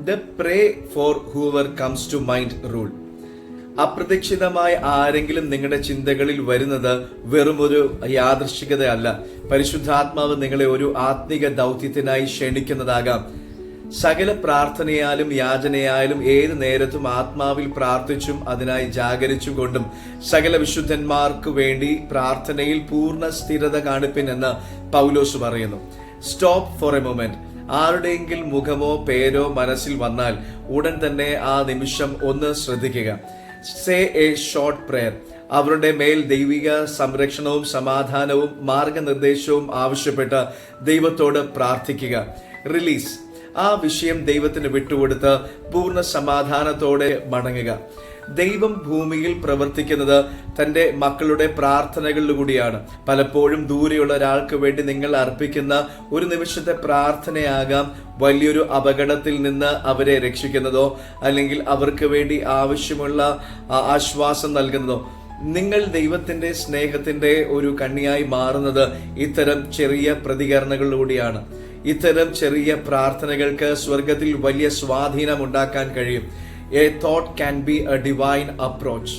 The pray for whoever comes to mind rule. അപ്രതീക്ഷിതമായ ആരെങ്കിലും നിങ്ങളുടെ ചിന്തകളിൽ വരുന്നത് വെറുമൊരു യാദൃശ്ചികതയല്ല. പരിശുദ്ധാത്മാവ് നിങ്ങളെ ഒരു ആത്മിക ദൗത്യത്തിനായി ക്ഷണിക്കുന്നതാകാം. സകല പ്രാർത്ഥനയാലും യാചനയാലും ഏത് നേരത്തും ആത്മാവിൽ പ്രാർത്ഥിച്ചും അതിനായി ജാഗരിച്ചും കൊണ്ടും സകല വിശുദ്ധന്മാർക്ക് വേണ്ടി പ്രാർത്ഥനയിൽ പൂർണ്ണ സ്ഥിരത കാണിപ്പിൻ എന്ന് പൗലോസ് പറയുന്നു. Stop four A moment. ആരുടെയെങ്കിലും മുഖമോ പേരോ മനസ്സിൽ വന്നാൽ ഉടൻ തന്നെ ആ നിമിഷം ഒന്ന് ശ്രദ്ധിക്കുക. Say A short prayer. അവരുടെ മേൽ ദൈവിക സംരക്ഷണവും സമാധാനവും മാർഗനിർദ്ദേശവും ആവശ്യപ്പെട്ട് ദൈവത്തോട് പ്രാർത്ഥിക്കുക. റിലീസ്. ആ വിഷയം ദൈവത്തിന് വിട്ടുകൊടുത്ത് പൂർണ്ണ സമാധാനത്തോടെ മടങ്ങുക. ദൈവം ഭൂമിയിൽ പ്രവർത്തിക്കുന്നത് തന്റെ മക്കളുടെ പ്രാർത്ഥനകളിലൂടെയാണ്. പലപ്പോഴും ദൂരെയുള്ള ഒരാൾക്ക് വേണ്ടി നിങ്ങൾ അർപ്പിക്കുന്ന ഒരു നിമിഷത്തെ പ്രാർത്ഥനയാകാം വലിയൊരു അപകടത്തിൽ നിന്ന് അവരെ രക്ഷിക്കുന്നതോ അല്ലെങ്കിൽ അവർക്ക് വേണ്ടി ആവശ്യമുള്ള ആശ്വാസം നൽകുന്നതോ. നിങ്ങൾ ദൈവത്തിന്റെ സ്നേഹത്തിന്റെ ഒരു കണ്ണിയായി മാറുന്നത് ഇത്തരം ചെറിയ പ്രതികരണങ്ങളിലൂടെയാണ്. ഇത്തരം ചെറിയ പ്രാർത്ഥനകൾക്ക് സ്വർഗത്തിൽ വലിയ സ്വാധീനം ഉണ്ടാക്കാൻ കഴിയും. A thought can be a divine approach.